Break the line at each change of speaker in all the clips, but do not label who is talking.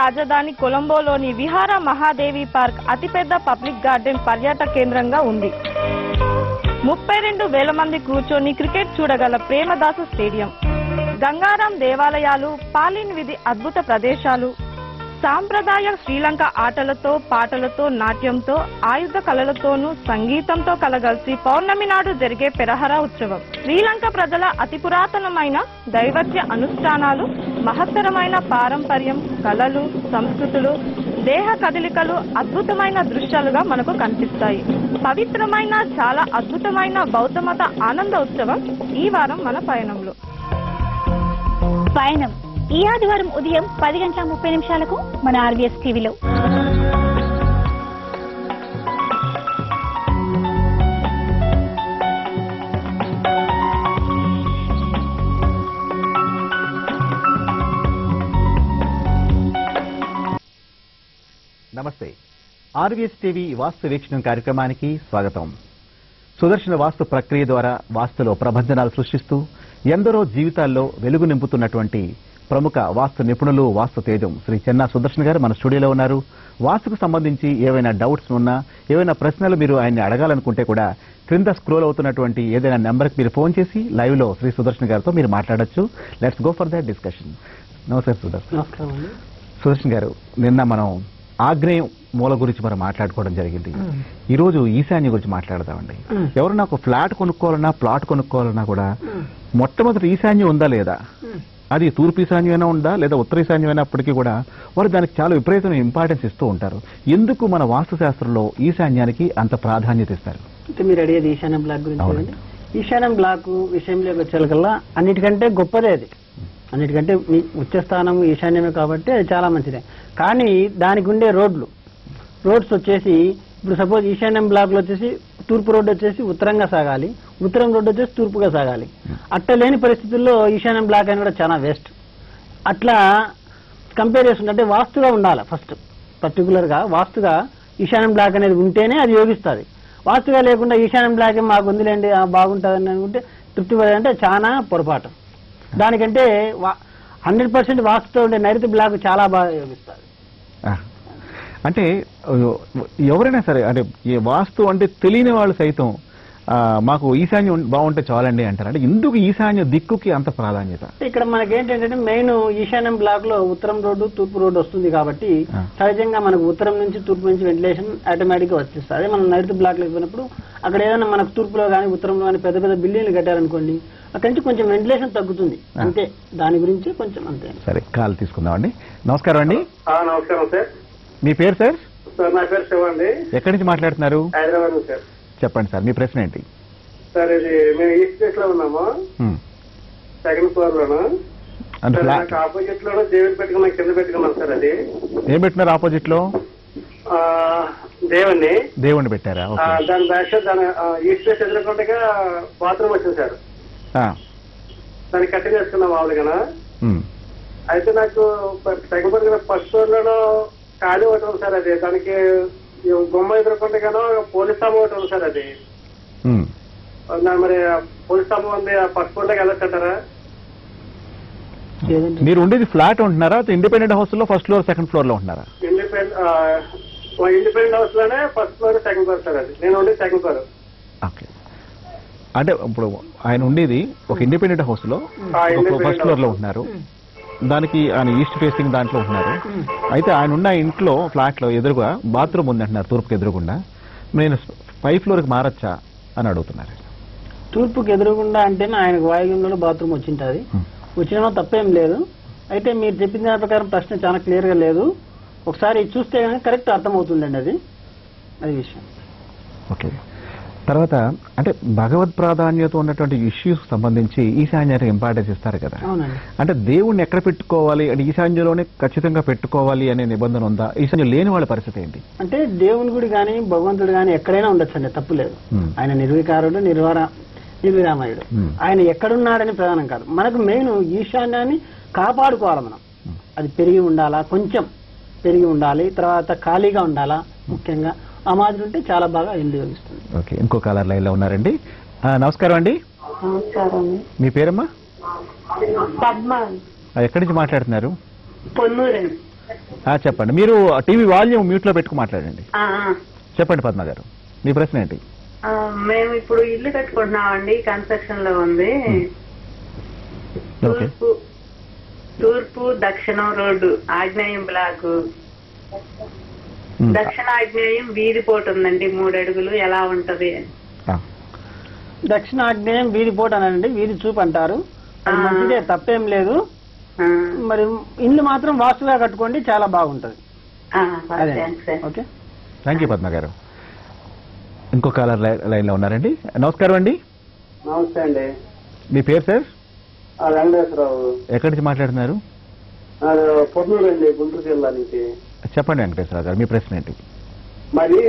రాజధాని కొలంబోలోని విహార మహాదేవి పార్క్ అతిపెద్ద పబ్లిక్ గార్డెన్ పర్యాటక కేంద్రంగా ఉంది. 32,000 మంది కూర్చొని క్రికెట్ చూడగల ప్రేమదాస స్టేడియం, గంగారాం దేవాలయాలు, పాలిన్ వీధి అద్భుత ప్రదేశాలు, సాంప్రదాయ శ్రీలంక ఆటలతో, పాటలతో, నాట్యంతో, ఆయుధ కళలతోనూ సంగీతంతో కలగలిసి పౌర్ణమి నాడు జరిగే పెరహర ఉత్సవం. శ్రీలంక ప్రజల అతి పురాతనమైన దైవత్య అనుష్ఠానాలు, మహత్తరమైన పారంపర్యం, కళలు, సంస్కృతులు, దేహ కదలికలు అద్భుతమైన దృశ్యాలుగా మనకు కనిపిస్తాయి. పవిత్రమైన చాలా అద్భుతమైన బౌద్ధమత ఆనంద ఉత్సవం ఈ వారం మన పయనంలో.
పయనం ఈ ఆదివారం ఉదయం 10:30 మన ఆర్వీఎస్ టీవీలో.
నమస్తే. ఆర్వీఎస్ టీవీ వాస్తు వీక్షణం కార్యక్రమానికి స్వాగతం. సుదర్శన వాస్తు ప్రక్రియ ద్వారా వాస్తులో ప్రభంజనాలు సృష్టిస్తూ ఎందరో జీవితాల్లో వెలుగు నింపుతున్నటువంటి ప్రముఖ వాస్తు నిపుణులు, వాస్తు తేజం శ్రీ చెన్నా సుదర్శన్ గారు మన స్టూడియోలో ఉన్నారు. వాస్తుకు సంబంధించి ఏవైనా డౌట్స్ ఉన్నా, ఏవైనా ప్రశ్నలు మీరు ఆయన్ని అడగాలనుకుంటే కూడా క్రింద స్క్రోల్ అవుతున్నటువంటి ఏదైనా నెంబర్కి మీరు ఫోన్ చేసి లైవ్ లో శ్రీ సుదర్శన్ గారితో మీరు మాట్లాడొచ్చు. Let's go for that discussion. నమస్కారం సుదర్శన్. సుదర్శన్ గారు, నిన్న మనం ఆగ్నేయం మూల గురించి మనం మాట్లాడుకోవడం జరిగింది. ఈ రోజు ఈశాన్య గురించి మాట్లాడదామండి. ఎవరన్నా ఒక ఫ్లాట్ కొనుక్కోవాలన్నా, ప్లాట్ కొనుక్కోవాలన్నా కూడా మొట్టమొదటి ఈశాన్యం ఉందా లేదా, అది తూర్పు ఈశాన్యమైనా ఉందా లేదా ఉత్తర ఈశాన్యమైనప్పటికీ కూడా వారు దానికి చాలా విపరీతమైన ఇంపార్టెన్స్ ఇస్తూ ఉంటారు. ఎందుకు మన వాస్తు శాస్త్రంలో ఈశాన్యానికి అంత ప్రాధాన్యత ఇస్తారు?
మీరు అడిగేది ఈశాన్యం బ్లాక్ గురించి. ఈశాన్యం బ్లాక్ విషయంలోకి వచ్చేకల్లా అన్నిటికంటే గొప్పదే అది. అన్నిటికంటే మీ ఉచ్చస్థానం ఈశాన్యమే కాబట్టి అది చాలా మంచిదే. కానీ దానికి ఉండే రోడ్స్ వచ్చేసి ఇప్పుడు సపోజ్ ఈశాన్యం బ్లాక్ లో వచ్చేసి తూర్పు రోడ్డు వచ్చేసి ఉత్తరంగా సాగాలి, ఉత్తరం రోడ్డు వచ్చేసి తూర్పుగా సాగాలి. అట్లా లేని పరిస్థితుల్లో ఈశాన్యం బ్లాక్ అని కూడా చాలా వేస్ట్. అట్లా కంపేర్ చేసుకుంటే వాస్తుగా ఉండాలి. ఫస్ట్ పర్టికులర్ గా వాస్తుగా ఈశాన్యం బ్లాక్ అనేది ఉంటేనే అది యోగిస్తుంది. వాస్తుగా లేకుండా ఈశాన్యం బ్లాక్ మాకు ఉందిలేండి బాగుంటుందని అనుకుంటే తృప్తి పడాలంటే చాలా పొరపాటు. దానికంటే 100% వాస్తుతో ఉండే నైరుతి బ్లాక్ చాలా బాగా యోగిస్తుంది.
అంటే ఎవరైనా సరే, అంటే ఈ వాస్తు అంటే తెలియని వాళ్ళు సైతం మాకు ఈశాన్యం బాగుంటే చాలండి అంటారు. అంటే ఎందుకు ఈశాన్య దిక్కుకి అంత ప్రాధాన్యత?
ఇక్కడ మనకేంటంటే మెయిన్ ఈశాన్యం బ్లాక్ లో ఉత్తరం రోడ్డు తూర్పు రోడ్డు వస్తుంది కాబట్టి సహజంగా మనకు ఉత్తరం నుంచి తూర్పు నుంచి వెంటిలేషన్ ఆటోమేటిక్ గా వచ్చేస్తుంది. అదే మనం నైరుతి బ్లాక్ లో పోయినప్పుడు అక్కడ ఏదైనా మనకు తూర్పులో కానీ ఉత్తరంలో కానీ పెద్ద పెద్ద బిల్డింగ్లు కట్టారనుకోండి, అక్కడి నుంచి కొంచెం వెంటిలేషన్ తగ్గుతుంది అంతే. దాని గురించి కొంచెం అంతే.
సరే, కాల్ తీసుకుందామండి. నమస్కారం అండి.
నమస్కారం సార్.
మీ పేరు సార్?
సార్ నా పేరు శివ అండి.
ఎక్కడి నుంచి మాట్లాడుతున్నారు?
హైదరాబాద్ సార్.
చెప్పండి సార్, మీ ప్రశ్న ఏంటి?
సార్ ఇది మేము ఈస్ట్ ప్లేస్ లో ఉన్నాము, సెకండ్ ఫ్లోర్ లోను. ఆపోజిట్ లో దేవుని పెట్టుకున్నాం, కింద పెట్టుకున్నాం సార్. అది
ఏం పెట్టినారు ఆపోజిట్ లో? దేవుణ్ణి పెట్టారా?
దాని బ్యాక్ సైడ్ దాని ఈస్ట్ ప్లేస్ ఎదుర్కొండగా బాత్రూమ్ వచ్చింది సార్. దాన్ని కట్టి చేసుకున్నాం మామూలుగా. అయితే నాకు సెకండ్ ఫ్లోర్ ఫస్ట్ ఫ్లోర్ లో ఖాళీ ఒకటి ఉంది సార్. అది దానికి గుమ్మ ఎదుర్కొండగానో పోలీస్ స్టాంప్ ఒకటి ఉంది సార్. అది మరి పోలీస్ స్టాంప్ ఉంది, ఫస్ట్ ఫ్లోర్ లోకి వెళ్ళొచ్చంటారా?
మీరు ఉండేది ఫ్లాట్ ఉంటున్నారా, ఇండిపెండెంట్ హౌస్ లో ఫస్ట్ ఫ్లోర్ సెకండ్ ఫ్లోర్ లో ఉంటున్నారా?
ఇండిపెండెంట్ హౌస్ లోనే first floor second floor sir. అది నేను ఉండేది సెకండ్ ఫ్లోర్.
ఓకే. అంటే ఇప్పుడు ఆయన ఉండేది ఒక ఇండిపెండెంట్ హౌస్ లో ఫస్ట్ ఫ్లోర్ లో ఉంటున్నారు, దానికి ఆయన ఈస్ట్ ఫేసింగ్ దాంట్లో ఉంటున్నారు. అయితే ఆయన ఉన్న ఇంట్లో ఫ్లాట్ లో ఎదురుగా బాత్రూమ్ ఉంది అంటున్నారు, తూర్పుకి ఎదురుగుండా. నేను 5th ఫ్లోర్కి మారచ్చా అని అడుగుతున్నారు.
తూర్పుకి ఎదురుగుండా అంటే ఆయనకు వాయువ్యంలో బాత్రూమ్ వచ్చింటది, వచ్చినా తప్పేం లేదు. అయితే మీరు చెప్పిన దాని ప్రకారం ప్రశ్న చాలా క్లియర్ గా లేదు. ఒకసారి చూస్తే కనుక కరెక్ట్ అర్థమవుతుందండి. అది విషయం.
ఓకే. తర్వాత అంటే భగవద్ ప్రాధాన్యత ఉన్నటువంటి ఇష్యూస్ సంబంధించి ఈశాన్యానికి ఇంపార్టెన్స్ ఇస్తారు కదా. అంటే దేవుణ్ణి ఎక్కడ పెట్టుకోవాలి అంటే ఈశాన్యంలోనే ఖచ్చితంగా పెట్టుకోవాలి అనే నిబంధన ఉందా? ఈశాన్యం లేని వాళ్ళ పరిస్థితి ఏంటి?
అంటే దేవుని గుడి కానీ భగవంతుడు కానీ ఎక్కడైనా ఉండొచ్చు అండి, తప్పు లేదు. ఆయన నిర్వికారుడు, నిర్విరామయుడు. ఆయన ఎక్కడున్నాడని ప్రధానం కాదు. మనకు మెయిన్ ఈశాన్యాన్ని కాపాడుకోవాలి మనం. అది పెరిగి ఉండాలా, కొంచెం పెరిగి ఉండాలి, తర్వాత ఖాళీగా ఉండాలా. ముఖ్యంగా ఆ మాదిరి ఉంటే చాలా బాగా వినియోగిస్తుంది.
ఓకే. ఇంకో కాలర్ లైన్ లో ఉన్నారండి. నమస్కారం అండి.
నమస్కారం.
మీ పేరమ్మా?
పద్మ.
ఎక్కడి నుంచి మాట్లాడుతున్నారు?
పొన్నూరు.
చెప్పండి. మీరు టీవీ వాల్యూమ్ మ్యూట్ లో పెట్టుకు మాట్లాడండి. చెప్పండి పద్మ గారు, మీ ప్రశ్న ఏంటి?
మేము ఇప్పుడు ఇల్లు కట్టుకుంటున్నామండి, కన్స్ట్రక్షన్ లో ఉంది. తూర్పు దక్షిణం రోడ్డు, ఆగ్నేయం బ్లాక్, దక్షిణ ఆగ్నేయం వీధి పోటు ఉందండి 3 అడుగులు. ఎలా ఉంటది?
దక్షిణ ఆగ్నేయం వీధి పోటు అనండి, వీధి చూపు అంటారు. అది మంచిదే, తప్పేం లేదు. మరి ఇల్లు మాత్రం వాస్తుగా కట్టుకోండి, చాలా బాగుంటది. ఓకే,
థ్యాంక్ యూ పద్మ గారు. ఇంకో కాలర్ లైన్ లో ఉన్నారండి. నమస్కారం అండి.
నమస్తే అండి.
మీ పేరు సార్?
వెంకటేశ్వరరావు.
ఎక్కడి నుంచి మాట్లాడుతున్నారు?
పొన్నూరు అండి, గుంటూరు జిల్లా నుంచి.
చెప్పండి వెంకటేశ్వరరావు గారు, మీ ప్రశ్న ఏంటి?
మరి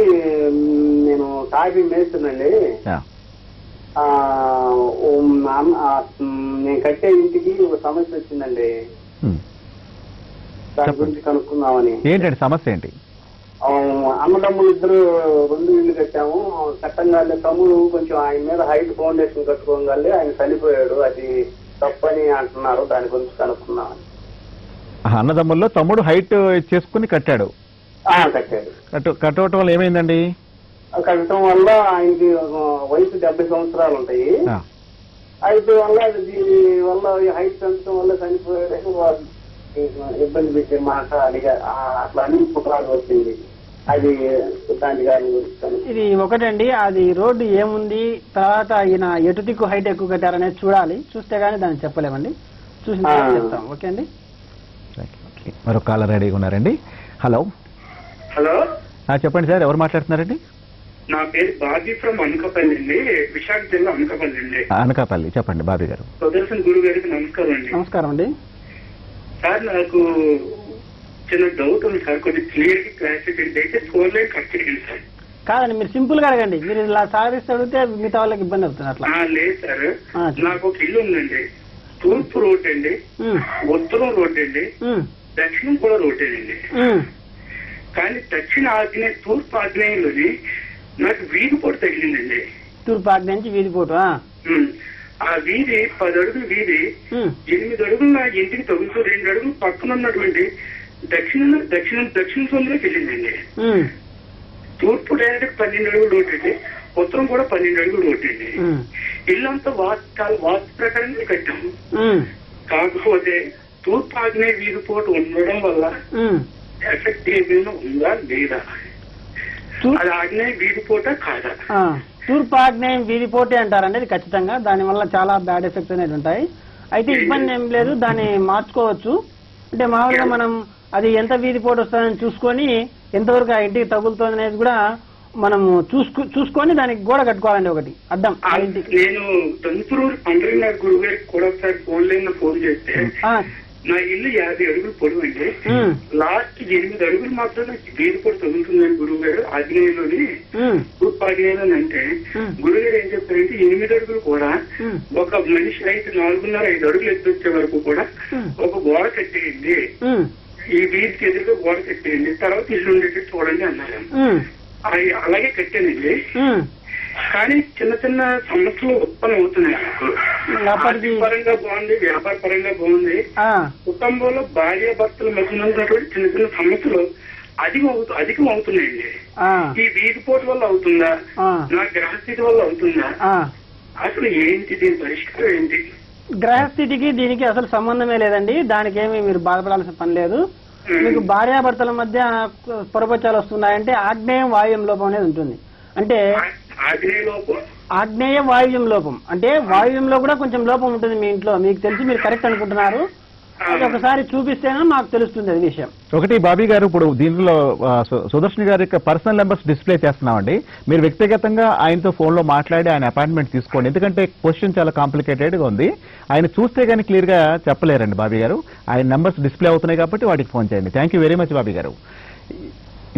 నేను కాఫీ మేస్తున్నాండి. నేను కట్టే ఇంటికి ఒక సమస్య వచ్చిందండి, దాని గురించి కనుక్కుందామని.
ఏంటండి సమస్య ఏంటి?
అన్నదమ్ములు 2 ఇల్లు కట్టాము. కట్టంగానే తమ్ముడు కొంచెం ఆయన మీద హైట్ ఫౌండేషన్ కట్టుకోగానే ఆయన చనిపోయాడు. అది తప్పని అంటున్నారు, దాని గురించి కనుక్కున్నామని.
అన్నదమ్ముల్లో తమ్ముడు హైట్ చేసుకుని కట్టాడు. కట్టడం వల్ల ఏమైందండి?
కట్టడం వల్ల ఆయనకి వయసు 70 సంవత్సరాలు ఉంటాయి. అయితే వల్ల దీని వల్ల హైట్ పెంచడం వల్ల చనిపోయాడు, ఇబ్బంది పెట్టే మాట అడిగా, అట్లా అని పుట్రాలు వచ్చింది. అది దాని
ఇది ఒకటండి. అది రోడ్డు ఏముంది, తర్వాత ఈయన ఎటు దిక్కు హైట్ ఎక్కువ కట్టారనేది చూడాలి. చూస్తే గానీ దాన్ని చెప్పలేమండి, చూసిన తర్వాత చెప్తాం. ఓకే అండి.
మరొక కాలర్ రెడీగా ఉన్నారండి. హలో.
హలో,
చెప్పండి సార్, ఎవరు మాట్లాడుతున్నారండి?
నా పేరు బాబీ ఫ్రమ్ అనకాపల్లి అండి, విశాఖ జిల్లా అనకాపల్లి అండి.
అనకాపల్లి, చెప్పండి బాబీ గారు.
సుదర్శన్ గురువు గారికి నమస్కారం అండి.
నమస్కారం అండి.
సార్, నాకు చిన్న డౌట్ ఉంది సార్, కొంచెం క్లియర్ గా క్లారిఫికేషన్ అయితే 4 లైన్ కట్ చేయండి సార్.
కాదండి, మీరు సింపుల్ గా అడగండి. మీరు ఇలా సాగరిస్తే అడిగితే మిగతా వాళ్ళకి ఇబ్బంది అవుతుంది. అట్లా
లేదు సార్, నాకు ఒక ఇల్లు ఉందండి. తూర్పు రోడ్ అండి, ఉత్తరం రోడ్ అండి, దక్షిణం కూడా రోడ్ అండి. కానీ దక్షిణ ఆగ్నేయ తూర్పు ఆగ్నేయంలోని నాకు వీధి పోటు తగిలిందండి.
తూర్పు ఆగ్నేయ నుంచి వీధి పోటు.
ఆ వీధి 10 అడుగులు వీధి, 8 అడుగులు నా ఇంటికి తగులుతూ 2 అడుగులు పక్కన ఉన్నటువంటి దక్షిణ సొందులోకి వెళ్ళిందండి. తూర్పు డైరెక్ట్ 12 అడుగులు రోడ్ అండి, ఉత్తరం కూడా 12 అడుగులు రోడ్ అండి. ఇల్లంతా వాస్తు ప్రకారంగా కట్టాము. కాకపోతే తూర్పు ఆగ్నేయ వీధి పోటు ఉండడం వల్ల ఎఫెక్ట్ ఏమైనా ఉందా లేదా? అది ఆగ్నేయ వీధి పోట కాదా?
తూర్పు ఆగ్నేయం వీధి పోటే అంటారండి. అది ఖచ్చితంగా దాని వల్ల చాలా బ్యాడ్ ఎఫెక్ట్స్ అనేది ఉంటాయి. అయితే ఇబ్బంది ఏం లేదు, దాన్ని మార్చుకోవచ్చు. అంటే మామూలుగా మనం అది ఎంత వీధి పోటు వస్తుందని చూసుకొని ఎంతవరకు ఆ ఇంటికి తగులుతుంది అనేది కూడా మనం చూసుకొని దానికి గోడ కట్టుకోవాలండి, ఒకటి అడ్డం.
నేను తంతురూరు పండ్రి గురువు గారికి కూడా ఒకసారి ఫోన్ చేస్తే నా ఇల్లు 50 అడుగులు పొడవు అండి, లాస్ట్ 8 అడుగులు మాత్రం వీధి పొడి తగులుతుందని గురువు గారు ఆగ్నేయంలోని తూర్పు ఆగ్నేయంలోని. అంటే గురువు గారు ఏం చెప్తారంటే 8 అడుగులు కూడా ఒక మనిషి అయితే 4.5-5 అడుగులు ఎత్తు వచ్చే వరకు కూడా ఒక గోడ కట్టేయండి, ఈ వీధికి ఎదురుగా గోడ కట్టేయండి, తర్వాత ఇల్లు ఉండేటట్టు చూడండి అన్నారు. అలాగే కట్టానండి. కానీ చిన్న చిన్న సమస్యలు ఉత్పన్నం అవుతున్నాయి. ఆర్థిక పరంగా బాగుంది, వ్యాపార పరంగా బాగుంది, కుటుంబంలో భార్య భర్తల మధ్య ఉన్నటువంటి చిన్న చిన్న సమస్యలు అధికం అవుతున్నాయండి. ఈ వీధి పోటు వల్ల అవుతుందా, నా గ్రహస్థితి వల్ల అవుతుందా, అసలు ఏంటి దీని పరిష్కారం ఏంటి?
గ్రహస్థితికి దీనికి అసలు సంబంధమే లేదండి. దానికి ఏమి మీరు బాధపడాల్సిన పని లేదు. మీకు భార్యాభర్తల మధ్య పొరపచ్చాలు వస్తున్నాయంటే ఆగ్నేయం వాయువ్యం లోపం అనేది ఉంటుంది. అంటే ఆగ్నేయ వాయువ్యం లోపం అంటే వాయువ్యంలో కూడా కొంచెం లోపం ఉంటుంది మీ ఇంట్లో. మీకు తెలిసి మీరు కరెక్ట్ అనుకుంటున్నారు, అది ఒకసారి చూపిస్తేనే మాకు తెలుస్తుంది అది విషయం.
ఒకటి బాబీ గారు, ఇప్పుడు దీనిలో సుదర్శన్ గారి యొక్క పర్సనల్ నెంబర్స్ డిస్ప్లే చేస్తున్నామండి. మీరు వ్యక్తిగతంగా ఆయనతో ఫోన్ లో మాట్లాడి ఆయన అపాయింట్మెంట్ తీసుకోండి. ఎందుకంటే క్వశ్చన్ చాలా కాంప్లికేటెడ్ గా ఉంది, ఆయన చూస్తే కానీ క్లియర్ గా చెప్పలేరండి బాబీ గారు. ఆయన నెంబర్స్ డిస్ప్లే అవుతున్నాయి కాబట్టి వాటికి ఫోన్ చేయండి. Thank you very much Bobby గారు.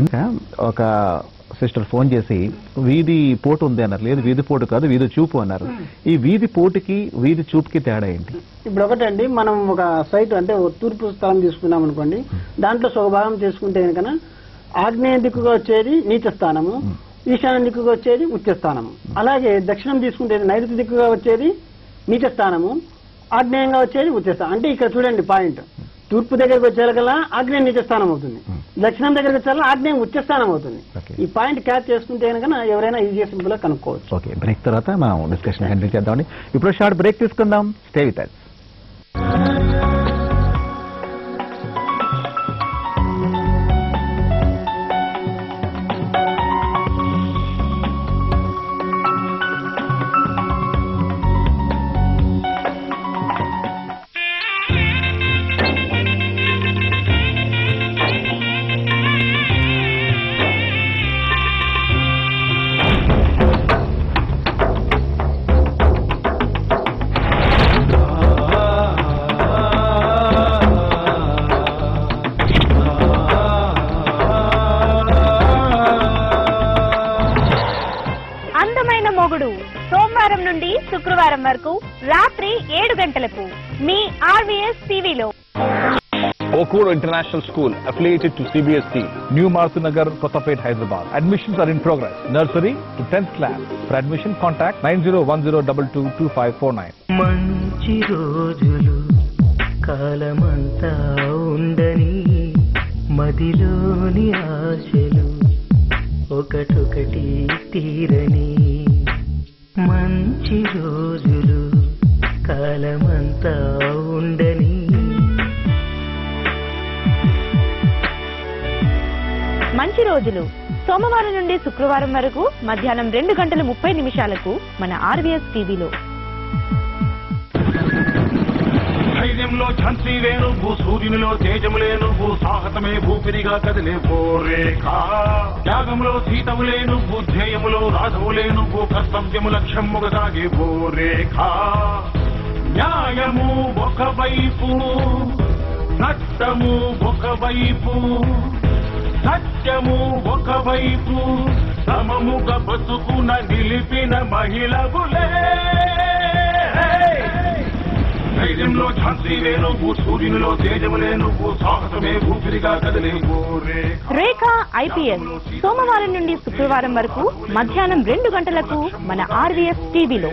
ఇంకా ఒక సిస్టర్ ఫోన్ చేసి వీధి పోటు ఉంది అన్నారు. లేదు, వీధి పోటు కాదు, వీధి చూపు అన్నారు. ఈ వీధి పోటుకి వీధి చూపుకి తేడా ఏంటి?
ఇప్పుడు ఒకటండి, మనం ఒక సైట్ అంటే తూర్పు స్థలం తీసుకున్నాం అనుకోండి, దాంట్లో స్వభావం చేసుకుంటే కనుక ఆగ్నేయ దిక్కుగా వచ్చేది నీచ స్థానము, ఈశాన్య దిక్కుగా వచ్చేది ఉచ్చ స్థానము. అలాగే దక్షిణం తీసుకుంటే నైరుతి దిక్కుగా వచ్చేది నీచ స్థానము, ఆగ్నేయంగా వచ్చేది ఉచ్చ స్థానం. అంటే ఇక్కడ చూడండి పాయింట్, తూర్పు దగ్గరికి వచ్చేకల్లా ఆగ్నేయం నీచస్థానం అవుతుంది, దక్షిణం దగ్గరికి వచ్చేలా ఆగ్నేయం ఉచ్చస్థానం అవుతుంది. ఈ పాయింట్ క్యాచ్ చేసుకుంటే కనుక ఎవరైనా ఈజీగా సింపుల్ గా కనుక్కోవచ్చు.
ఓకే, బ్రేక్ తర్వాత మనం డిస్కషన్ కంటిన్యూ చేద్దామండి. ఇప్పుడు షార్ట్ బ్రేక్ తీసుకుందాం. Stay with us.
సోమవారం నుండి శుక్రవారం వరకు రాత్రి 7 గంటలకు మీ RVS టీవీలో.
Okuru International School affiliated to CBSE, New Marthunagar, Kotapet, Hyderabad. Admissions are in progress. Nursery to 10th class. For admission, contact 9010222549.
మంచి రోజులు కాలమంతా ఉండని మదిలోని ఆశలు ఒకటొకటి తీరని. మంచి రోజులు కాలమంతా ఉండని.
మంచి రోజులు సోమవారం నుండి శుక్రవారం వరకు మధ్యాహ్నం 2:30 మన RVS టీవీలో.
ధైర్యంలో ఝాన్సీ వేణువు, సూర్యునిలో తేజములే నువ్వు, సాహసమే భూపిరిగా కదిలే ఓ రేఖ. త్యాగంలో సీతములే నువ్వు, ధ్యేయములో రాఘవులే నువ్వు, కర్తవ్యము లక్ష్యముగా సాగే ఓ రేఖ. న్యాయము ఒకవైపు, నష్టము ఒకవైపు, సత్యము ఒకవైపు, సమముగా బతుకున నిలిపిన మహిళవులే. ధైర్యంలో ఝాన్సీ వేణువు, సూర్యునిలో తేజములే నువ్వు, సాహసమే భూపిరిగా కదిలే ఓ
రేఖ. IPS సోమవారం నుండి శుక్రవారం వరకు మధ్యాహ్నం 2 గంటలకు మన RVS టీవీలో.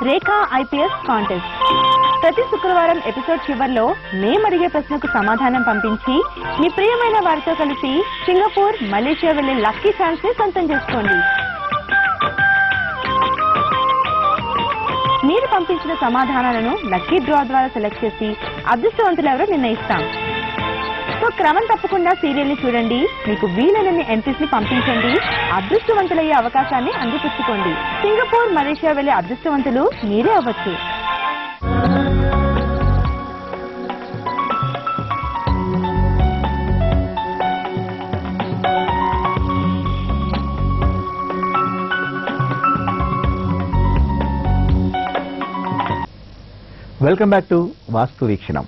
రేఖ IPS కాంటెస్ట్ ప్రతి శుక్రవారం ఎపిసోడ్ చివర్లో మేమడిగే ప్రశ్నకు సమాధానం పంపించి మీ ప్రియమైన వారితో కలిసి సింగపూర్, మలేషియా వెళ్లే లక్కీ ఛాన్స్ ని సొంతం చేసుకోండి. మీరు పంపించిన సమాధానాలను లక్కీ డ్రా ద్వారా సెలెక్ట్ చేసి అదృష్టవంతులు ఎవరో నిర్ణయిస్తాం. సో క్రమం తప్పకుండా సీరియల్ ని చూడండి, మీకు వీలైనన్ని ఎంట్రీస్ ని పంపించండి, అదృష్టవంతులయ్యే అవకాశాన్ని అందిపుచ్చుకోండి. సింగపూర్, మలేషియా వెళ్లే అదృష్టవంతులు మీరే అవ్వచ్చు.
Welcome back to Vastu వీక్షణం.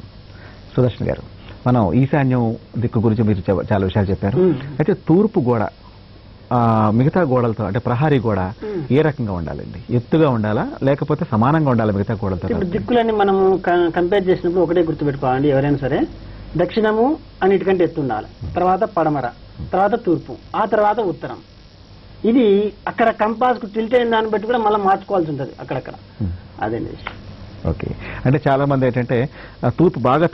Sudarshan గారు, మనం ఈశాన్యం దిక్కు గురించి మీరు చాలా విషయాలు చెప్పారు. అయితే తూర్పు గోడ మిగతా గోడలతో అంటే ప్రహారీ గోడ ఏ రకంగా ఉండాలండి? ఎత్తుగా ఉండాలా లేకపోతే సమానంగా ఉండాలా మిగతా గోడలతో?
ఇప్పుడు దిక్కులన్నీ మనము కంపేర్ చేసినప్పుడు ఒకటే గుర్తుపెట్టుకోవాలండి ఎవరైనా సరే. దక్షిణము అన్నిటికంటే ఎత్తు ఉండాలి, తర్వాత పడమర, తర్వాత తూర్పు, ఆ తర్వాత ఉత్తరం. ఇది అక్కడ కంపాస్ కు టిల్ట్ అయిన దాన్ని బట్టి కూడా మళ్ళీ మార్చుకోవాల్సి ఉంటుంది అక్కడక్కడ. అదండి.
ఓకే, అంటే చాలా మంది ఏంటంటే తూర్పు బాగా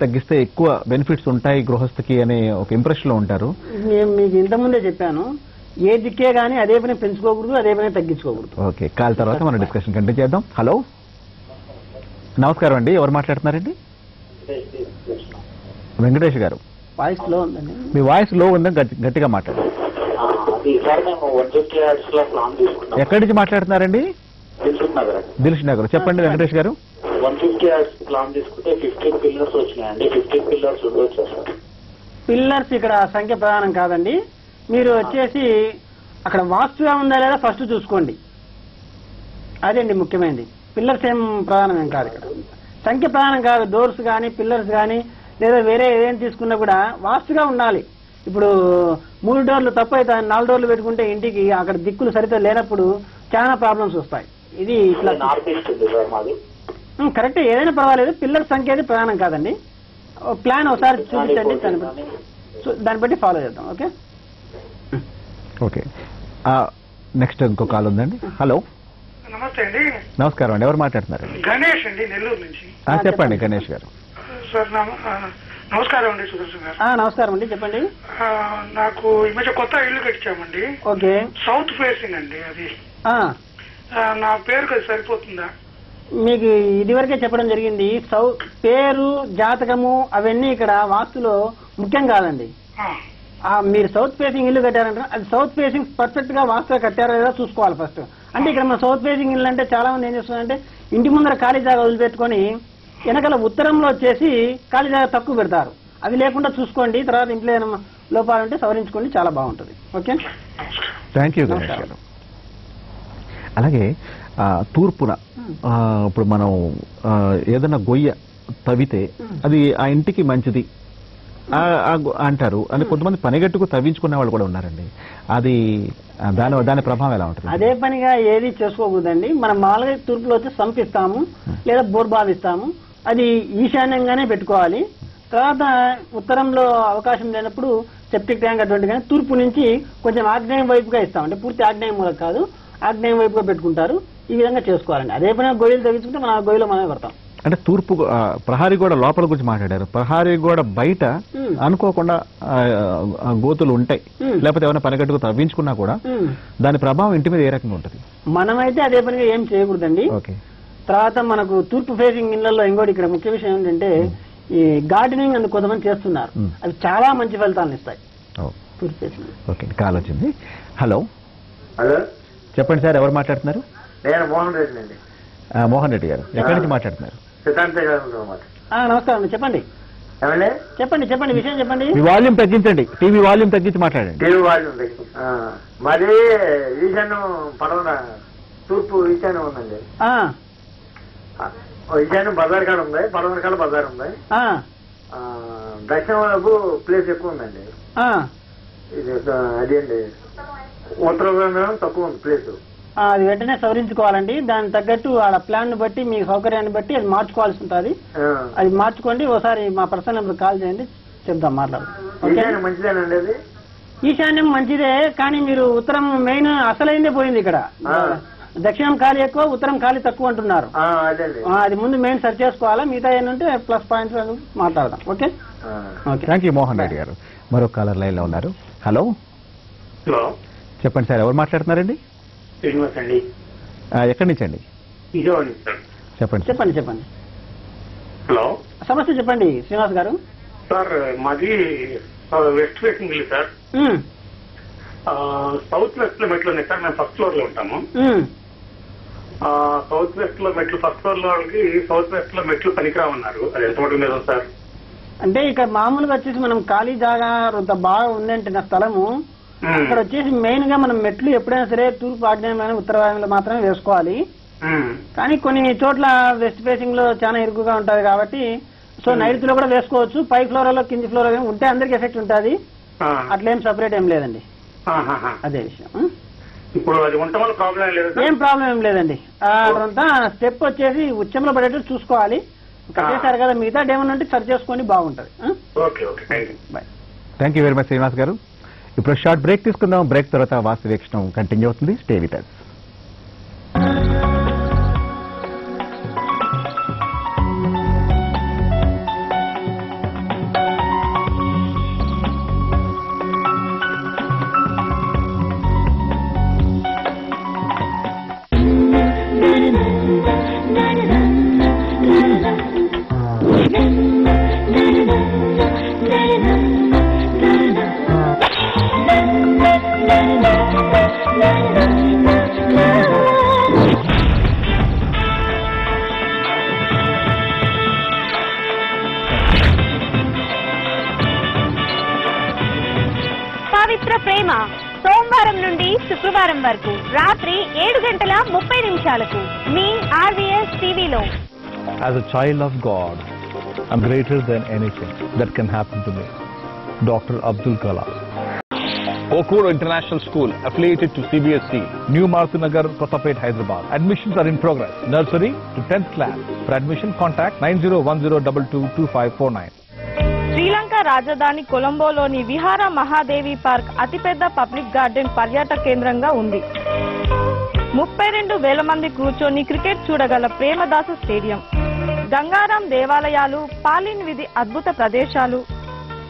తగ్గిస్తే ఎక్కువ బెనిఫిట్స్ ఉంటాయి గృహస్థకి అనే ఒక ఇంప్రెషన్ లో ఉంటారు.
నేను మీకు ఇంతకుముందే చెప్పాను, ఏ దిక్కే గానీ అదే పని పెంచుకోకూడదు, అదే పని తగ్గించుకోకూడదు.
ఓకే, కాల్ తర్వాత మనం డిస్కషన్ కంటిన్యూ చేద్దాం. హలో, నమస్కారం అండి, ఎవరు మాట్లాడుతున్నారండి? వెంకటేష్ గారు.
వాయిస్ లో ఉందండి.
మీ వాయిస్ లో ఉందని గట్టిగా మాట్లాడండి. ఎక్కడి నుంచి మాట్లాడుతున్నారండి? దిల్షుక్ నగర్. చెప్పండి వెంకటేష్ గారు.
150 యార్డ్స్ ప్లాన్ తీసుకుంటే 15 పిల్లర్స్ వచ్చినాయండి. 15 పిల్లర్స్ ఉండొచ్చు సార్.
పిల్లర్స్ ఇక్కడ సంఖ్య ప్రధానం కాదండి. మీరు వచ్చేసి అక్కడ వాస్తుగా ఉందా లేదా ఫస్ట్ చూసుకోండి. అదండి ముఖ్యమైనది. పిల్లర్స్ ఏం ప్రధానం ఏం కాదు, ఇక్కడ సంఖ్య ప్రధానం కాదు. డోర్స్ కానీ పిల్లర్స్ కానీ లేదా వేరే ఏదైనా తీసుకున్నా కూడా వాస్తుగా ఉండాలి. ఇప్పుడు 3 డోర్లు తప్పు అయితే 4 డోర్లు పెట్టుకుంటే ఇంటికి అక్కడ దిక్కులు సరిగ్గా లేనప్పుడు చాలా ప్రాబ్లమ్స్ వస్తాయి. ఇది కరెక్ట్, ఏదైనా పర్వాలేదు. పిల్లర్ సంఖ్య అయితే ప్రధానం కాదండి. ప్లాన్ ఒకసారి చూపించండి, దాన్ని బట్టి ఫాలో చేద్దాం. ఓకే
ఓకే, నెక్స్ట్ ఇంకో కాల్ ఉందండి. హలో,
నమస్తే అండి.
నమస్కారం అండి, ఎవరు మాట్లాడుతున్నారు?
గణేష్ అండి, నెల్లూరు నుంచి.
చెప్పండి గణేష్ గారు.
సార్ నమస్కారం అండి సుదర్శన్ గారు.
నమస్కారం అండి, చెప్పండి.
నాకు ఈ మధ్య కొత్త ఇల్లు కట్టించామండి.
ఓకే.
సౌత్ ఫేసింగ్ అండి అది. నా పేరుకి అది సరిపోతుందా?
మీకు ఇదివరకే చెప్పడం జరిగింది. పేరు, జాతకము అవన్నీ ఇక్కడ వాస్తులో ముఖ్యం కాదండి. మీరు సౌత్ ఫేసింగ్ ఇల్లు కట్టారంటే అది సౌత్ ఫేసింగ్ పర్ఫెక్ట్ గా వాస్తుగా కట్టారో లేదో చూసుకోవాలి ఫస్ట్. అంటే ఇక్కడ మన సౌత్ ఫేసింగ్ ఇల్లు అంటే చాలా మంది ఏం చేస్తున్నారంటే ఇంటి ముందర ఖాళీ జాగా వదిలిపెట్టుకొని వెనకాల ఉత్తరంలో వచ్చేసి ఖాళీ జాగా తక్కువ పెడతారు. అది లేకుండా చూసుకోండి. తర్వాత ఇంట్లో ఏమైనా లోపాలుంటే సవరించుకోండి, చాలా బాగుంటుంది. ఓకే,
థ్యాంక్ యూ గణేష్ గారు. అలాగే తూర్పున ఇప్పుడు మనం ఏదైనా గొయ్య తవ్వితే అది ఆ ఇంటికి మంచిది అంటారు అని కొంతమంది పనిగట్టుకు తవ్వించుకునే వాళ్ళు కూడా ఉన్నారండి. అది దాని ప్రభావం ఎలా ఉంటుంది?
అదే పనిగా ఏది చేసుకోకూడదండి. మనం మామూలుగా తూర్పులో వచ్చి సంపిస్తాము లేదా బోర్బావిస్తాము. అది ఈశాన్యంగానే పెట్టుకోవాలి. తర్వాత ఉత్తరంలో అవకాశం లేనప్పుడు సెప్టిక్ ట్యాంక్ అటువంటి కానీ తూర్పు నుంచి కొంచెం ఆగ్నేయం వైపుగా ఇస్తాం. అంటే పూర్తి ఆగ్నేయం మూలకు కాదు, ఆగ్నేయం వైపుగా పెట్టుకుంటారు. ఈ విధంగా చేసుకోవాలండి. అదే పనిగా గొయ్యలు తగ్గించుకుంటే మన గొయ్యలో మనమే పడతాం.
అంటే తూర్పు ప్రహారీ గోడ లోపల గురించి మాట్లాడారు. ప్రహారీ గోడ బయట అనుకోకుండా గోతులు ఉంటాయి, లేకపోతే ఏమైనా పనిగట్టుకు తవ్వించుకున్నా కూడా దాని ప్రభావం ఇంటి మీద ఏ రకంగా ఉంటుంది?
మనమైతే అదే పనిగా ఏం చేయకూడదండి. తర్వాత మనకు తూర్పు ఫేసింగ్ ఇళ్లలో ఇంకోటి ఇక్కడ ముఖ్య విషయం ఏంటంటే ఈ గార్డెనింగ్ అని కొంతమంది చేస్తున్నారు. అవి చాలా మంచి ఫలితాలను ఇస్తాయి. తూర్పు ఫేసింగ్.
ఓకే, కాల్ వచ్చింది. హలో.
హలో,
చెప్పండి సార్, ఎవరు మాట్లాడుతున్నారు?
నేను మోహన్ రెడ్డి అండి.
మోహన్ రెడ్డి గారు ఎక్కడి నుంచి మాట్లాడుతున్నారు?
నమస్కారం అండి, చెప్పండి. చెప్పండి చెప్పండి, విషయం చెప్పండి.
మీ వాల్యూమ్ తగ్గించండి, టీవీ వాల్యూమ్ తగ్గించి మాట్లాడండి.
టీవీ వాల్యూమ్ తగ్గించి. మరి ఈశాన్యం పడవన తూర్పు ఈశాన్యం ఉందండి. ఈశాన్యం బజార్ కాడ ఉంది, పడవన కాడ బజార్ ఉంది. దక్షిణ వైపు ప్లేస్ ఎక్కువ ఉందండి. ఇది అది అండి ఉత్తర తక్కువ ఉంది ప్లేస్.
అది వెంటనే సవరించుకోవాలండి. దానికి తగ్గట్టు ఆ ప్లాన్ ని బట్టి మీ సౌకర్యాన్ని బట్టి అది మార్చుకోవాల్సి ఉంటుంది. అది మార్చుకోండి. ఒకసారి మా పర్సనల్ నెంబర్ కాల్ చేయండి, చెప్దాం, మాట్లాడదాం.
మంచిదేనండి అది.
ఈశాన్యం మంచిదే, కానీ మీరు ఉత్తరం మెయిన్ అసలైందే పోయింది. ఇక్కడ దక్షిణం ఖాళీ ఎక్కువ, ఉత్తరం ఖాళీ తక్కువ అంటున్నారు. అది ముందు మెయిన్ సెర్చ్ చేసుకోవాలా. మిగతా ఏంటంటే ప్లస్ పాయింట్స్ మాట్లాడదాం. Okay,
thank you Mohan Reddy గారు. మరో కాలర్ లైన్ లో ఉన్నారు. హలో.
హలో,
చెప్పండి సార్, ఎవరు మాట్లాడుతున్నారండి?
శ్రీనివాస్ అండి.
ఎక్కడి నుంచి అండి? చెప్పండి
చెప్పండి చెప్పండి.
హలో,
సమస్య చెప్పండి శ్రీనివాస్ గారు.
సార్ మాది వెస్ట్ ఫేసింగ్ ఇల్లు సార్. సౌత్ వెస్ట్ లో మెట్లు ఉన్నాయి సార్. మేము ఫస్ట్ ఫ్లోర్ లో ఉంటాము. సౌత్ వెస్ట్ లో మెట్లు ఫస్ట్ ఫ్లోర్ లో వాళ్ళకి సౌత్ వెస్ట్ లో మెట్లు పనికిరామన్నారు. అది ఎంతవరకు నిజం సార్?
అంటే ఇక్కడ మామూలుగా వచ్చేసి మనం ఖాళీ జాగా బాగా ఉందంటే నా స్థలము అక్కడ వచ్చేసి మెయిన్ గా మనం మెట్లు ఎప్పుడైనా సరే తూర్పు ఆగ్నేయమైన ఉత్తరవాయంలో మాత్రమే వేసుకోవాలి. కానీ కొన్ని చోట్ల వెస్ట్ ఫేసింగ్ లో చాలా ఇరుకుగా ఉంటది కాబట్టి సో నైరుతిలో కూడా వేసుకోవచ్చు. పై ఫ్లోర్ లో కింది ఫ్లోర్ ఉంటే అందరికి ఎఫెక్ట్ ఉంటుంది. అట్లేం సపరేట్ ఏం లేదండి. అదే విషయం.
ఇప్పుడు అది ఉండటం వల్ల ప్రాబ్లం లేదు,
ఏం ప్రాబ్లం ఏం లేదండి. అదంతా స్టెప్ వచ్చేసి ఉచ్చంలో పడేటట్టు చూసుకోవాలి. కట్టేశారు కదా, మిగతా ఏమన్నా ఉంటే సరి చేసుకోండి, బాగుంటది.
Bye.
Thank you very much Srinivas గారు. ఇప్పుడు షార్ట్ బ్రేక్ తీసుకుందాం. బ్రేక్ తర్వాత వాస్తు వీక్షణం కంటిన్యూ అవుతుంది. Stay with us.
Pavitra Prema సోమవారం నుండి శుక్రవారం వరకు రాత్రి 7:30 మీ RVS టీవీలో.
As a child of God, I'm greater than anything that can happen to me. Dr. Abdul Kalam. Okur International School, affiliated to CBSE, New Martinagar, Kotapet, Hyderabad. Admissions are in progress. Nursery to 10th class. For admission, contact 9010222549.
Sri Lanka రాజధాని కొలంబోలోని విహార మహాదేవి park అతిపెద్ద public garden పర్యాటక కేంద్రంగా ఉంది. 32,000 మంది కూర్చొని cricket చూడగల Premadasa stadium, Gangaram దేవాలయాలు, pollen విధి అద్భుత ప్రదేశాలు,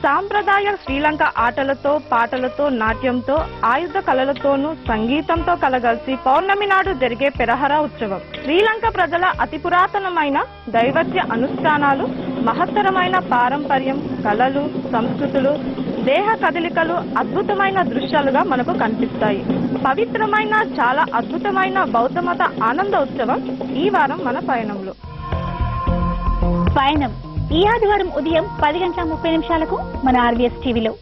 సాంప్రదాయ శ్రీలంక ఆటలతో, పాటలతో, నాట్యంతో, ఆయుధ కళలతోనూ సంగీతంతో కలగలిసి పౌర్ణమి నాడు జరిగే పెరహర ఉత్సవం. శ్రీలంక ప్రజల అతి పురాతనమైన దైవత్య అనుష్ఠానాలు, మహత్తరమైన పారంపర్యం, కళలు, సంస్కృతులు, దేహ కదలికలు అద్భుతమైన దృశ్యాలుగా మనకు కనిపిస్తాయి. పవిత్రమైన చాలా అద్భుతమైన బౌద్ధమత ఆనంద ఉత్సవం ఈ వారం మన పయనంలో.
పయనం ఈ ఆదివారం ఉదయం 10:30 మన ఆర్వీఎస్ టీవీలో.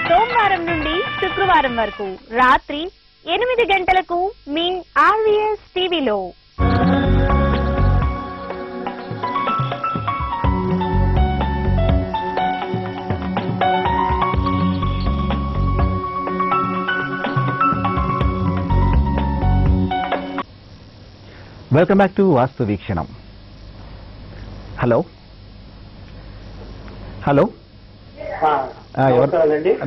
సోమవారం నుండి శుక్రవారం వరకు రాత్రి 8 గంటలకు మీ ఆర్వీఎస్ టీవీలో.
Welcome back to Vastu Veekshanam. Hello hello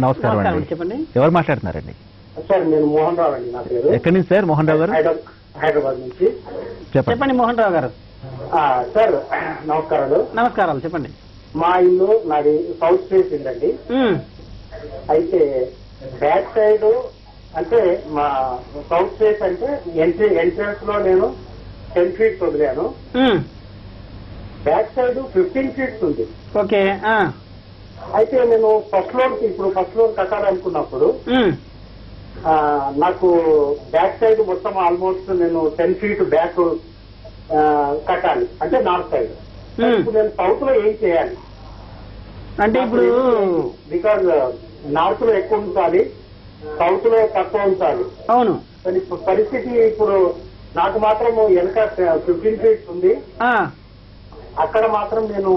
నమస్కారం అండి.
చెప్పండి,
ఎవరు మాట్లాడుతున్నారండి?
సార్ నేను మోహన్ రావు అండి నా పేరు.
ఎక్కడి నుంచి సార్? మోహన్ రావు గారు
హైదరాబాద్ నుంచి.
చెప్పండి మోహన్ రావు గారు.
సార్ నమస్కారాలు.
నమస్కారాలు, చెప్పండి.
మా ఇల్లు నాది సౌత్ ఫేస్ ఇల్లండి. అయితే బ్యాక్ సైడ్ అంటే మా సౌత్ ఫేస్ అంటే ఎంట్రన్స్ లో నేను 10 feet వదిలాను. బ్యాక్ సైడ్ 15 feet ఉంది.
ఓకే.
అయితే నేను ఫస్ట్ ఫ్లోర్ కట్టాలనుకున్నప్పుడు నాకు బ్యాక్ సైడ్ మొత్తం ఆల్మోస్ట్ నేను 10 feet బ్యాక్ కట్టాలి, అంటే నార్త్ సైడ్. ఇప్పుడు నేను సౌత్ లో ఏం చేయాలి
అంటే ఇప్పుడు
బికాజ్ నార్త్ లో ఎక్కువ ఉంచాలి, సౌత్ లో తక్కువ ఉంచాలి.
అవును.
పరిస్థితి ఇప్పుడు నాకు మాత్రం వెనక 15 feet ఉంది, అక్కడ మాత్రం నేను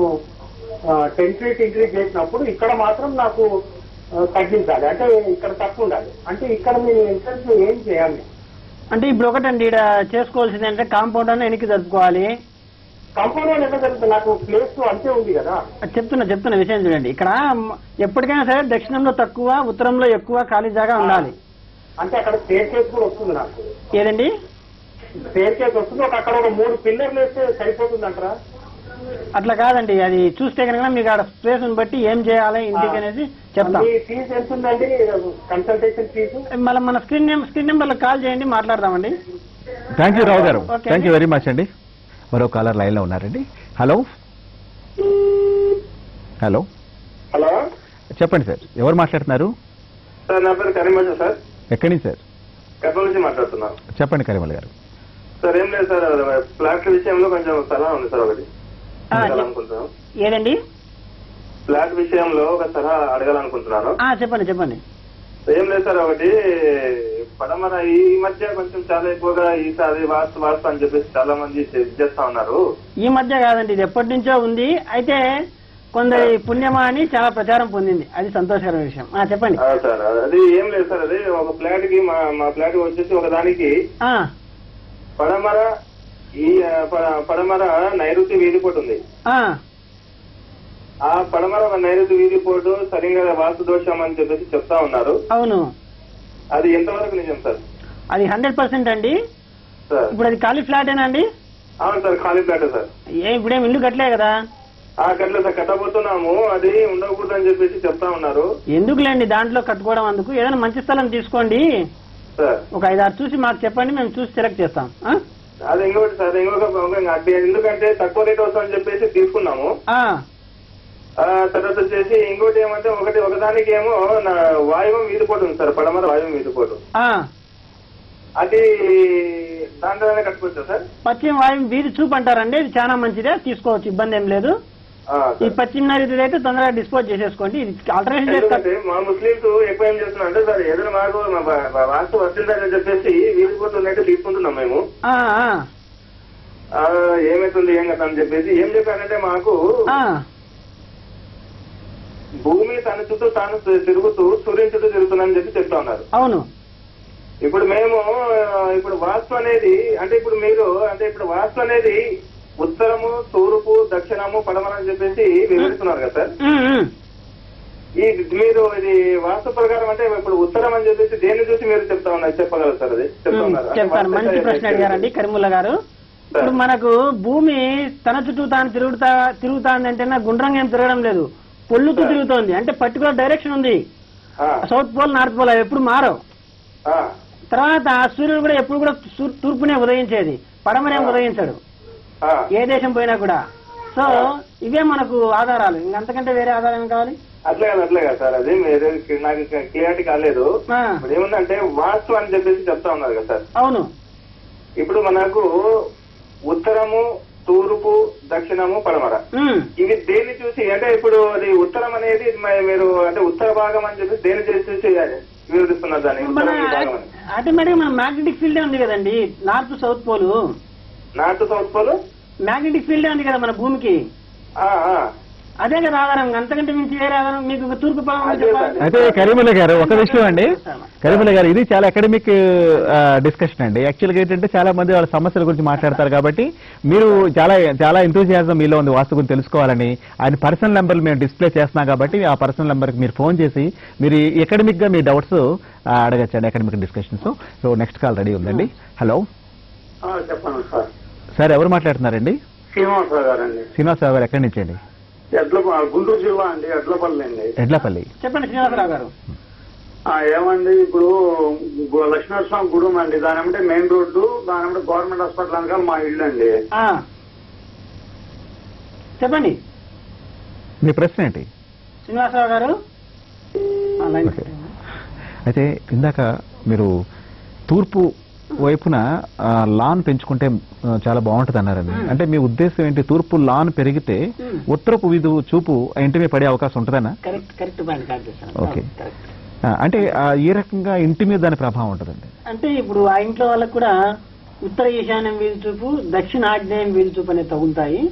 10 feet ఇంక్రీజ్ చేసినప్పుడు ఇక్కడ మాత్రం నాకు తగ్గించాలి, అంటే ఇక్కడ తక్కువ ఉండాలి. అంటే ఇక్కడ మీరు ఎంట్రన్స్ ఏం చేయాలి?
అంటే ఇప్పుడు ఒకటండి, ఇక్కడ చేసుకోవాల్సింది అంటే కాంపౌండ్ అని వెనక్కి జరుపుకోవాలి.
కాంపౌండ్ అని ఎక్కడ జరుగుతుంది? నాకు ప్లేస్ అంతే ఉంది కదా.
చెప్తున్న విషయం చూడండి. ఇక్కడ ఎప్పటికైనా సరే దక్షిణంలో తక్కువ, ఉత్తరంలో ఎక్కువ ఖాళీ జాగా ఉండాలి.
అంటే అక్కడ స్టేర్ కేస్ కూడా వస్తుంది నాకు.
ఏదండి?
స్టేర్ కేస్ వస్తుంది. అక్కడ ఒక 3 పిల్లర్లు వేస్తే సరిపోతుంది అంటారా?
అట్లా కాదండి, అది చూస్తే కనుక మీకు ఆడ స్పేస్ బట్టి ఏం చేయాలి ఇంటికి అనేది చెప్తాం.
ఫీజు ఎంత ఉందండి కన్సల్టేషన్ ఫీజు?
మళ్ళీ మన స్క్రీన్ నెంబర్ కాల్ చేయండి, మాట్లాడదామండి.
థ్యాంక్ యూ రావు గారు, థ్యాంక్ యూ వెరీ మచ్ అండి. మరో కాలర్ లైన్ లో ఉన్నారండి. హలో హలో
హలో
చెప్పండి సార్, ఎవరు మాట్లాడుతున్నారు?
సార్ నా పేరు కరీమల్ సార్.
ఎక్కడి నుంచి సార్?
కర్నూలు నుంచి మాట్లాడుతున్నాను.
చెప్పండి కరీమల్ గారు.
సార్ ఏం లేదు సార్, ఫ్లాట్ విషయంలో కొంచెం సలహా ఉంది సార్. ఒకటి అడగాలనుకుంటున్నాను.
ఏదండి?
ఫ్లాట్ విషయంలో ఒక సలహా అడగాలనుకుంటున్నాను.
చెప్పండి.
ఏం లేదు సార్, ఒకటి పడమర ఈ మధ్య కొంచెం చాలా ఎక్కువగా ఈసారి వాస్తు అని చెప్పేసి చాలా మంది చేస్తా ఉన్నారు.
ఈ మధ్య కాదండి, ఇది ఎప్పటి నుంచో ఉంది. అయితే కొందరి పుణ్యమా అని చాలా ప్రచారం పొందింది, అది సంతోషకరమైన విషయం. చెప్పండి
సార్. అది ఏం లేదు సార్, అది ఒక ఫ్లాట్ కి మా ఫ్లాట్ వచ్చేసి ఒకదానికి పడమర నైరుతి వీధి పోటు ఉంది. ఆ పడమర నైరుతి వీధి పోటు సరిగ్గా వాస్తు దోషం అని చెప్పేసి చెప్తా ఉన్నారు.
అవును.
అది ఎంతవరకు నిజం సార్?
అది 100% అండి. ఇప్పుడు అది ఖాళీ ఫ్లాటేనా అండి?
అవును సార్, ఖాళీ ఫ్లాటే సార్.
ఇప్పుడేం ఇల్లు కట్టలే కదా?
కట్టలేదు సార్, కట్టబోతున్నాము. అది ఉండకూడదు అని చెప్పేసి చెప్తా ఉన్నారు.
ఎందుకులేండి దాంట్లో కట్టుకోవడం, అందుకు ఏదైనా మంచి స్థలం తీసుకోండి. ఒక 5-6 చూసి మాకు చెప్పండి, మేము చూసి సెలెక్ట్ చేస్తాం.
అది ఇంకోటి సార్, ఎందుకంటే తక్కువ రేట్ వస్తుందని చెప్పేసి తీసుకున్నాము. తర్వాత వచ్చేసి ఇంకోటి ఏమంటే ఒకదానికి ఏమో వాయువం వీధిపోటు ఉంది సార్, పడమర వాయువం వీధిపోటు. అది దాంట్లోనే కట్టుకోవచ్చా సార్?
పశ్చిమ వాయువు వీధి చూపు అంటారండి, ఇది చాలా మంచిదే, తీసుకోవచ్చు, ఇబ్బంది ఏం లేదు. ఈ పశ్చిమ నైరుతి అయితే తొందరగా డిస్పోజ్ చేసేసుకోండి. ఇది ఆల్టర్నేషన్.
మా ముస్లింస్ ఎక్కువ ఏం చేస్తున్నారంటే సార్, ఏదైనా మాకు వాస్తు వచ్చిందని చెప్పేసి వీధిపోటు ఉన్నట్టు తీసుకుంటున్నాం మేము.
ఏమైతుంది ఏం కదా అని చెప్పేసి ఏం చెప్పారంటే మాకు భూమి తన చుట్టూ తాను తిరుగుతూ సూర్యుని చుట్టూ తిరుగుతుందని చెప్పి చెప్తా ఉన్నారు.
అవును.
ఇప్పుడు మేము ఇప్పుడు వాస్తు అనేది అంటే ఇప్పుడు మీరు అంటే ఇప్పుడు వాస్తు అనేది ఉత్తరము తూర్పు దక్షిణము పడమర అని చెప్పేసి వివరిస్తున్నారు కదా సార్. ఈ మీరు ఇది వాస్తు ప్రకారం అంటే ఇప్పుడు ఉత్తరం అని చెప్పేసి దేన్ని చూసి మీరు చెప్తా ఉన్నారు చెప్పగలరు సార్? అది చెప్తా ఉన్నారు.
చెప్తాను. మంచి ప్రశ్న అడిగారండి కరిముల్లా గారు. ఇప్పుడు మనకు భూమి తన చుట్టూ తాను తిరుగుతాందంటే గుండ్రంగా ఏం తిరగడం లేదు, పొల్లుతూ తిరుగుతోంది. అంటే పర్టికులర్ డైరెక్షన్ ఉంది. సౌత్ పోల్ నార్త్ పోల్ అవి ఎప్పుడు మారవు. తర్వాత సూర్యుడు కూడా ఎప్పుడు కూడా తూర్పునే ఉదయించేది, పడమనే ఉదయించాడు ఏ దేశం పోయినా కూడా. సో ఇవే మనకు ఆధారాలు, ఇంకంతకంటే వేరే ఆధారం కావాలి?
అట్లే కదా సార్. అది నాకు క్లియారిటీ కాలేదు. ఇప్పుడు ఏముందంటే వాస్తు అని చెప్పేసి చెప్తా ఉన్నారు కదా సార్.
అవును.
ఇప్పుడు మనకు ఉత్తరము తూర్పు దక్షిణము పడమర ఇవి దేన్ని చూసి అంటే ఇప్పుడు అది ఉత్తరం అనేది మీరు అంటే ఉత్తర భాగం అని చెప్పి దేని చూసి వివరిస్తున్నారు దాన్ని?
ఆటోమేటిక్ మన మ్యాగ్నెటిక్ ఫీల్డే ఉంది కదండి, north south pole.
North south pole magnetic
ఫీల్డే ఉంది కదా మన భూమికి. అదే కదా ఆధారం, అంతకంటే మించి వేరే ఆధారం మీకు తూర్పు
అయితే కరీముల్లా గారు ఒక విషయం అండి, కరీముల్లా గారు ఇది చాలా అకాడమిక్ డిస్కషన్ అండి. యాక్చువల్గా ఏంటంటే చాలా మంది వాళ్ళ సమస్యల గురించి మాట్లాడతారు కాబట్టి మీరు చాలా ఎంతూజియాజం మీలో ఉంది వాస్తు గురించి తెలుసుకోవాలని. ఆయన పర్సనల్ నెంబర్లు మేము డిస్ప్లే చేస్తున్నాం కాబట్టి ఆ పర్సనల్ నెంబర్కి మీరు ఫోన్ చేసి మీరు అకాడమిక్ గా మీ డౌట్స్ అడగచ్చండి, academic discussions. So next call ready ఉందండి. హలో
చెప్పండి సార్.
సార్ ఎవరు మాట్లాడుతున్నారండి?
శ్రీనివాసరావు గారండి.
శ్రీనివాసరావు గారు ఎక్కడి నుంచి అండి?
గుంటూరు జిల్లా అండి, ఎడ్లపల్లి అండి.
ఎడ్లపల్లి.
చెప్పండి శ్రీనివాసరావు గారు.
ఏమండి ఇప్పుడు లక్ష్మీనరస్వామి గుడి అండి, దాని అంటే మెయిన్ రోడ్డు, దాని అంటే గవర్నమెంట్ హాస్పిటల్ అనకాల మా ఇల్లు అండి.
చెప్పండి
మీ ప్రశ్న ఏంటి
శ్రీనివాసరావు గారు?
అయితే ఇందాక మీరు తూర్పు వైపున లాన్ పెంచుకుంటే చాలా బాగుంటుంది అన్నారండి. అంటే మీ ఉద్దేశం ఏంటి? తూర్పు లాన్ పెరిగితే ఉత్తరపు వీధు చూపు ఇంటి మీద పడే అవకాశం ఉంటుందనా? ఓకే. అంటే ఏ రకంగా ఇంటి మీద దాని ప్రభావం ఉంటుందండి?
అంటే ఇప్పుడు ఆ ఇంట్లో వాళ్ళకు కూడా ఉత్తర ఈశాన్యం వీధి చూపు, దక్షిణ ఆగ్నేయం వీధి చూపు అనేది తగులుతాయి.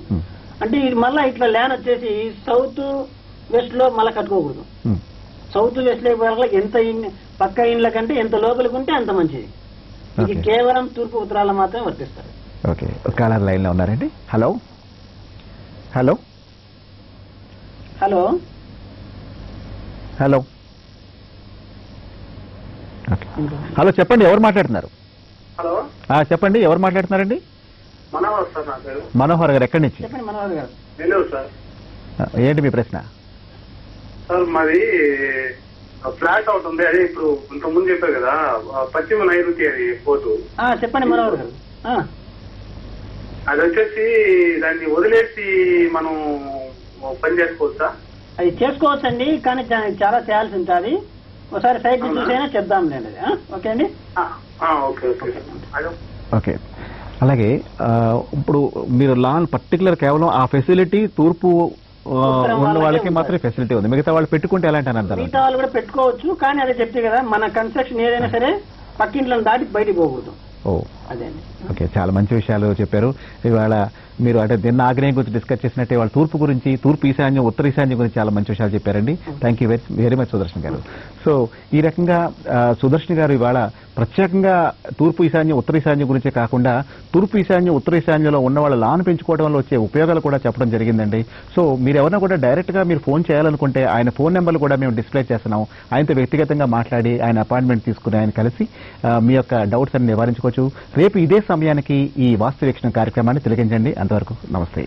అంటే ఇది మళ్ళా ఇట్లా ల్యాన్ వచ్చేసి సౌత్ వెస్ట్ లో మళ్ళీ కట్టుకోకూడదు. సౌత్ వెస్ట్ లో ఎంత పక్క ఇండ్ల కంటే ఎంత లోపలికి ఉంటే అంత మంచిది. ఇది కేవలం తూర్పు ఉత్తరాల మాత్రమే వర్తిస్తారు.
ఓకే. కాలర్ లైన్ లో ఉన్నారండి. Hello hello
hello
hello hello చెప్పండి, ఎవరు మాట్లాడుతున్నారు?
హలో
చెప్పండి, ఎవరు మాట్లాడుతున్నారండి?
మనోహర్ సార్. నా పేరు
మనోహర్ గారు. ఎక్కడి నుంచి?
చెప్పండి మనోహర్ గారు.
నెల్లూరు సార్.
ఏంటి మీ ప్రశ్న?
సార్ మాది ఫ్లాట్ అవుతుంది, అదే ఇప్పుడు ఇంతకుముందు చెప్పారు కదా పశ్చిమ నైరుతి అది పోతు.
చెప్పండి మనోహర్ గారు.
అది వచ్చేసి దాన్ని వదిలేసి మనం పని చేసుకోవచ్చా?
అది చేసుకోవచ్చండి, కానీ చాలా చేయాల్సి ఉంటుంది. ఒకసారి సైట్ చూసైనా చెప్దాంలేండి. ఓకే అండి.
ఓకే. అలాగే ఇప్పుడు మీరు లాన్ పర్టికులర్ కేవలం ఆ ఫెసిలిటీ తూర్పు ఉన్న వాళ్ళకి మాత్రమే ఫెసిలిటీ ఉంది, మిగతా వాళ్ళు పెట్టుకుంటే ఎలాంటి అన్నారు?
మిగతా వాళ్ళు కూడా పెట్టుకోవచ్చు, కానీ అదే చెప్తే కదా మన కన్స్ట్రక్షన్ ఏదైనా సరే పక్కింట్లను దాటి బయటికి పోకూడదు. అదే.
ఓకే, చాలా మంచి విషయాలు చెప్పారు. ఇవాళ మీరు అంటే నిన్న ఆగ్నేయం గురించి డిస్కస్ చేసినట్టే వాళ్ళ తూర్పు గురించి, తూర్పు ఈశాన్యం ఉత్తర ఈశాన్యం గురించి చాలా మంచి విషయాలు చెప్పారండి. Thank you very much Sudarshan గారు. సో ఈ రకంగా సుదర్శన్ గారు ఇవాళ ప్రత్యేకంగా తూర్పు ఈశాన్యం ఉత్తర ఈశాన్యం గురించే కాకుండా తూర్పు ఈశాన్యం ఉత్తర ఈశాన్యంలో ఉన్న వాళ్ళ లాన్ పెంచుకోవడం వల్ల వచ్చే ఉపయోగాలు కూడా చెప్పడం జరిగిందండి. సో మీరు ఎవరైనా కూడా డైరెక్ట్ గా మీరు ఫోన్ చేయాలనుకుంటే ఆయన ఫోన్ నెంబర్లు కూడా మేము డిస్ప్లే చేస్తున్నాం. ఆయనతో వ్యక్తిగతంగా మాట్లాడి ఆయన అపాయింట్మెంట్ తీసుకుని ఆయన కలిసి మీ యొక్క డౌట్స్ అన్ని నివారించుకోవచ్చు. రేపు ఇదే సమయానికి ఈ వాస్తు వీక్షణ కార్యక్రమాన్ని తిలకించండి. అంతవరకు నమస్తే.